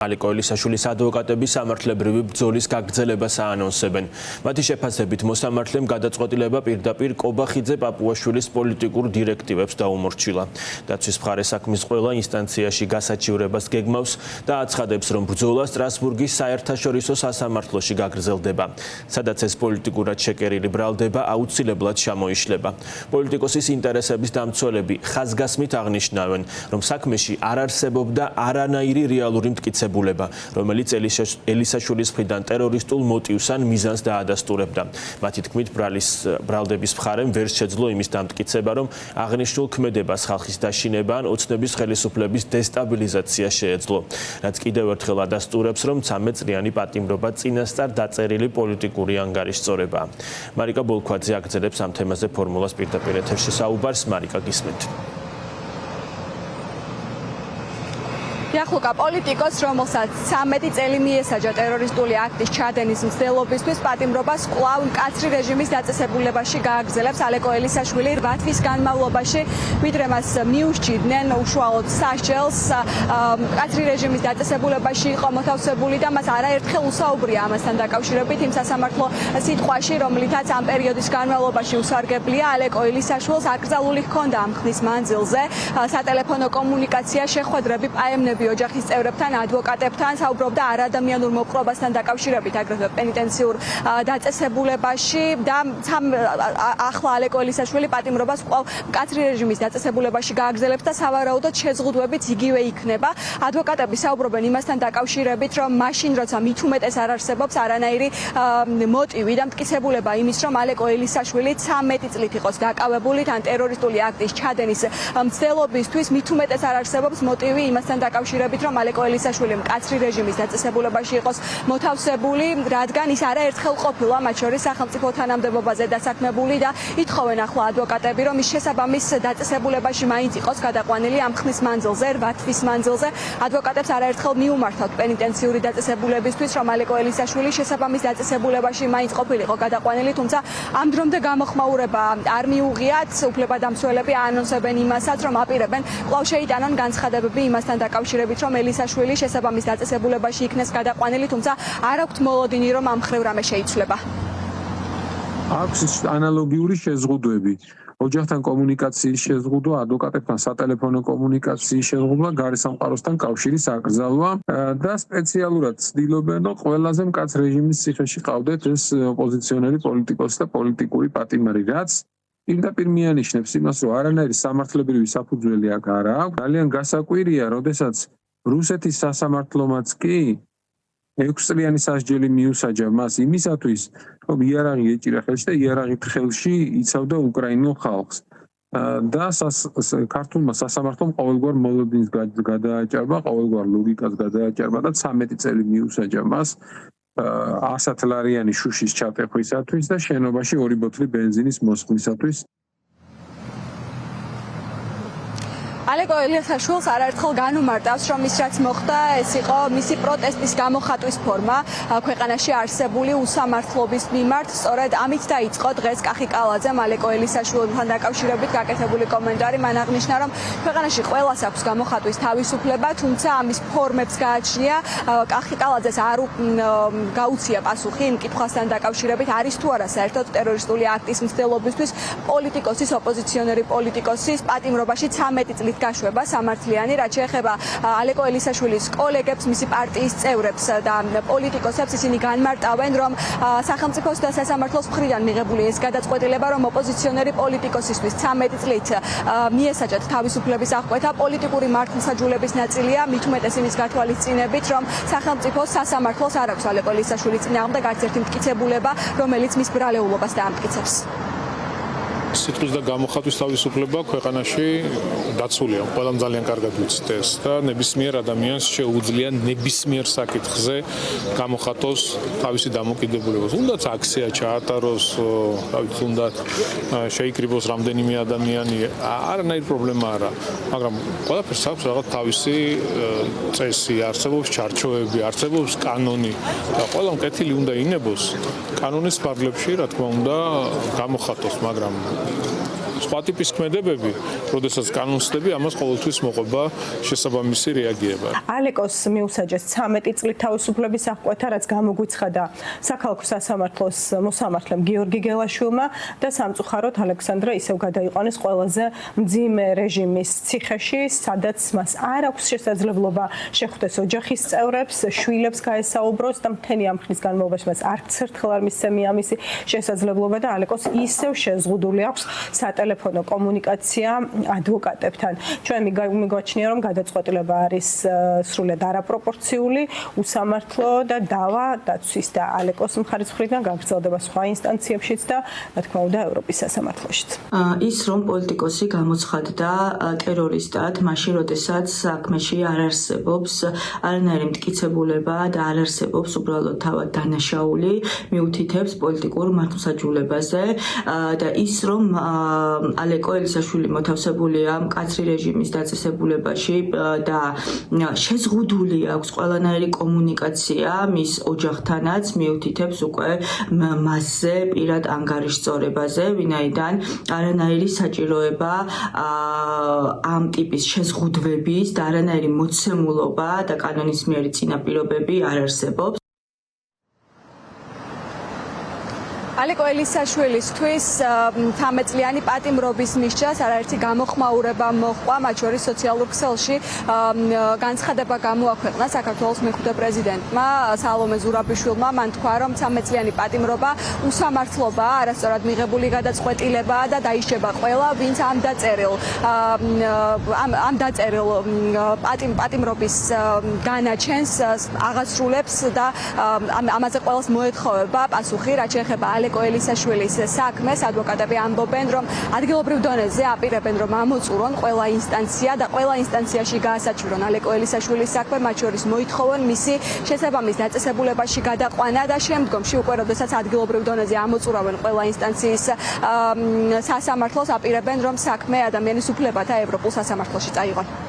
ალეკო ელისაშვილის ადვოკატები სამართლებრივი ბრძოლის გაგრძელებას აანონსებენ. მათი შეფასებით მოსამართლემ გადაწყვეტილება პირდაპირ კობახიძე პაპუაშვილის პოლიტიკურ დირექტივებს დაუმორჩილა. დაცვის მხარე საქმის ყველა ინსტანციაში გასაჩივრებას გეგმავს და აცხადებს, რომ ბრძოლა სტრასბურგის საერთაშორისო სასამართლოში გაგრძელდება, სადაც ეს პოლიტიკურად შეკერილი ბრალდება აუცილებლად ჩამოიშლება. პოლიტიკოსის ინტერესების დამცველები ხაზგასმით აღნიშნავენ, რომ საქმეში არ არსებობდა არანაირი რეალური მტკიცება, რომელიც ელისაშვილის მხრიდან ტერორისტულ მოტივს ან მიზანს დაადასტურებდა. მათი თქმით, ბრალდების მხარემ ვერ შეძლო იმის დამტკიცება, რომ აღნიშნულ ქმედებას ხალხის დაშინება ან ოცნების ხელისუფლების დესტაბილიზაცია შეეძლო. რაც კიდევ ერთხელ ადასტურებს, რომ 13 წლიანი პატიმრობა წინასწარ დაწერილი პოლიტიკური ანგარიშწორებაა. მარიკა ბოლქვაძე აგრძელებს ამ თემაზე ფორმულას პირდაპირ ეთერში საუბარს. მარიკა, გისმენთ. Yaxluka პოლიტიკოს, რომელსაც 13 წელი მიესაჯა ტერორისტული აქტის ჩადენის მცდელობისთვის, პატიმრობას კვლავ მკაცრი რეჟიმის დაწესებულებაში გააგრძელებს ალეკო ელისაშვილი 8 თვის განმავლობაში, ვიდრე მას მიუსჭიდნენ უშუალოდ სასჯელს, მკაცრი რეჟიმის დაწესებულებაში იყო მოთავსებული და მას არაერთხელ უსაუბრია ამასთან დაკავშირებით იმ სასამართლო სიტყვაში, რომლითაც ამ პერიოდის განმავლობაში უსარგებლია ალეკო ელისაშვილს აკრძალული ჰქონდა ამ ხნის მანძილზე სატელეფონო კომუნიკაცია, შეხვედრები პაემნები ოჯახის წევრებთან, ადვოკატებთან, საუბრობდა არადამიანურ მოპყრობასთან დაკავშირებით, აგრეთვე პენიტენციურ დაწესებულებაში და ახლა ალეკო ელისაშვილი პატიმრობას კვლავ მკაცრი რეჟიმის დაწესებულებაში გააგრძელებს და სავარაუდოდ შეზღუდვებით იგივე იქნება. ადვოკატები საუბრობენ იმასთან დაკავშირებით, რომ მაშინ როცა მით უმეტეს არ არსებობს არანაირი მოტივი და მტკიცებულება იმის, რომ ალეკო ელისაშვილი 13 წლით იყოს დაკავებული თან ტერორისტული აქტის ჩადენის მცდელობისთვის, მით უმეტეს არ არსებობს მოტივი იმასთან დაკავშირებით, რომ ალეკო ელისაშვილი მკაცრი რეჟიმის დაწესებულებაში იყოს მოთავსებული, რადგან ის არაერთხელ ყოფილა მათ შორის სახელმწიფო თანამდებობაზე დასაქმებული და ითხოვენ ახლა ადვოკატები, რომ ის შესაბამის დაწესებულებაში მაინც იყოს გადაყვანილი ამ ხნის მანძილზე, 8 თვის მანძილზე. ადვოკატებს არაერთხელ მიუმართავთ პენიტენციური დაწესებულებისთვის, რომ ალეკო ელისაშვილი შესაბამის დაწესებულებაში მაინც ყოფილიყო გადაყვანილი, თუმცა ამ დრომდე გამოხმაურება არ მიუღიათ. უფლებადამცველები აანონსებენ იმასაც, რომ აპირებენ კვლავ შეიტანონ განცხადებები იმასთან დაკავშირებით, რომ ელისაშვილი შესაბამის დაწესებულებაში იქნეს გადაყვანილი, თუმცა არ აქვთ მოლოდინი, რომ ამ მხრივ რამე შეიცვლება. აქვს ანალოგიური შეზღუდვები. ოჯახთან კომუნიკაციის შეზღუდვა, ადვოკატებთან სატელეფონო კომუნიკაციის შეზღუდვა, გარესამყაროსთან კავშირის აკრძალვა და სპეციალურად ცდილობენ, რომ ყველაზე მკაც რეჟიმის ციხეში ყავდეთ ეს ოპოზიციონერი პოლიტიკოსი და პოლიტიკური პატიმარი, რაც პირდაპირ მიანიშნებს იმას, რომ არანაირი სამართლებრივი საფუძველი აქ არ აქვს. ძალიან გასაკვირია, როდესაც რუსეთის სასამართლომაც კი 6 წლიანი სასჯელი მიუსაჯა მას იმისათვის, რომ იარაღი ეჭირა ხელში და იარაღით ხელში იცავდა უკრაინულ ხალხს. და ქართულმა სასამართლომ ყოველგვარ მოლოდინს გადააჭარბა, ყოველგვარ ლოგიკას გადააჭარბა და 13 წელი მიუსაჯა მას 100 ლარიანი შუშის ჩატეხვისათვის და შენობაში 2 ბოთლი ბენზინის მოსხმისათვის. ალეკო ელისაშვილს არაერთხელ განუმარტავს, რომ ის რაც მოხდა, ეს იყო მისი პროტესტის გამოხატვის ფორმა ქვეყანაში არსებული უსამართლობის მიმართ. სწორედ ამით დაიწყო დღეს კახიკალაძემ ალეკო ელისაშვილთან დაკავშირებით გაკეთებული კომენტარი. მან აღნიშნა, რომ ქვეყანაში ყველას აქვს გამოხატვის თავისუფლება, თუმცა ამის ფორმებს გააჩნია. კახიკალაძეს არ გაუცია პასუხი იმ კითხვასთან დაკავშირებით, არის თუ არა საერთოდ ტერორისტული აქტის მცდელობისთვის პოლიტიკოსის, ოპოზიციონერი პოლიტიკოსის პატიმრობაში 13 წლით გაშვება სამართლიანი, რაც შეეხება ალეკო ელისაშვილის კოლეგებს, მისი პარტიის წევრებს და პოლიტიკოსებს, ისინი განმარტავენ, რომ სახელმწიფოს და სასამართლოს მხრიდან მიღებული ეს გადაწყვეტილება, რომ ოპოზიციონერი პოლიტიკოსისთვის 13 წლით მიესაჯათ თავისუფლების აღკვეთა, პოლიტიკური მართლმსაჯულების ნაწილია, მით უმეტეს იმის გათვალისწინებით, რომ სახელმწიფოს სასამართლოს არ აქვს ალეკო ელისაშვილის წინააღმდეგ არც ერთი მტკიცებულება, რომელიც მის ბრალეულობას დაამტკიცებს. სიტყვის და გამოხატვის თავისუფლება ქვეყანაში დაცულია. ყველამ ძალიან კარგად ვიცით ეს და ნებისმიერ ადამიანს შეუძლია ნებისმიერ საკითხზე გამოხატოს თავისი დამოკიდებულება. თუნდაც აქცია ჩაატაროს, თუნდაც შეიკრიბოს რამდენიმე ადამიანი, არანაირი პრობლემა არა. მაგრამ ყველაფერს აქვს რაღაც თავისი წესი, არსებობს ჩარჩოები, არსებობს კანონი და ყველამ კეთილი უნდა ინებოს კანონის ფარგლებში, რა თქმა უნდა, გამოხატოს, მაგრამ სხვა ტიპის ქმედებები, როდესაც განვსდები, ამას ყოველთვის მოყვება შესაბამისი რეაგირება. ალეკოს მიუსაჯეს 13 წლით თავისუფლების აღკვეთა, რაც გამოგვიცხადა საქალაქო სასამართლოს მოსამართლემ გიორგი გელაშვილმა და სამწუხაროდ ალექსანდრე ისევ გადაიყვანეს ყველაზე მძიმე რეჟიმის ციხეში, სადაც მას არ აქვს შესაძლებლობა შეხვდეს ოჯახის წევრებს, შვილებს გაესაუბროს და მთელი ამ ხნის განმავლობაში მას არც ერთხელ არ მისცემია ამისი შესაძლებლობა და ალეკოს ისევ შეზღუდული აქვს სატელეფონო კომუნიკაცია ადვოკატებთან. ჩვენ მიგვაჩნია, რომ გადაწყვეტილება არის სრულად არაპროპორციული, უსამართლო და დავა დაცვის და ალეკოს მხარის მხრიდან გაგრძელდება სხვა ინსტანციებშიც და რა თქმა უნდა ევროპის სასამართლოშიც. ის რომ პოლიტიკოსი გამოცხადდა ტერორისტად, მაშინ როდესაც საქმეში არ არსებობს არანაირი მტკიცებულება და არ არსებობს უბრალოდ თავად დანაშაული მიუთითებს პოლიტიკურ მართლმსაჯულებაზე და ის რომ ალეკო ელისაშვილი მოთავსებულია მკაცრი რეჟიმის დაწესებულებაში და შეზღუდული აქვს ყველანაირი კომუნიკაცია მის ოჯახთანაც მიუთითებს უკვე მასზე პირად ანგარიშწორებაზე, ვინაიდან არანაირი საჭიროება ამ ტიპის შეზღუდვების და არანაირი მოცემულობა და კანონისმიერი წინაპირობები არ არსებობს. ალეკო ელისაშვილისთვის 13 წლიანი პატიმრობის მისჯას არაერთი გამოხმაურება მოჰყვა, მათ შორის სოციალურ ქსელში განცხადება გამოაქვეყნა საქართველოს მეხუთე პრეზიდენტმა სალომე ზურაბიშვილმა. მან თქვა, რომ 13 წლიანი პატიმრობა უსამართლობაა, არასწორად მიღებული გადაწყვეტილებაა და დაიშება ყველა, ვინც ამ დაწერილ პატიმრობის განაჩენს აღასრულებს და ამაზე ყველას მოეთხოვება პასუხი, რაც შეეხება ალეკო ელისაშვილის საქმეს. ადვოკატები ამბობენ, რომ ადგილობრივ დონეზე აპირებენ, რომ ამოწურონ ყველა ინსტანცია და ყველა ინსტანციაში გაასაჩივრონ ალეკო ელისაშვილის საქმე, მათ შორის მოითხოვონ მისი შესაბამის დაწესებულებაში გადაყვანა და შემდგომში უკვე როდესაც ადგილობრივ დონეზე ამოწურავენ ყველა ინსტანციის სასამართლოს, აპირებენ, რომ საქმე ადამიანის უფლებათა ევროპულ სასამართლოში წაიღონ.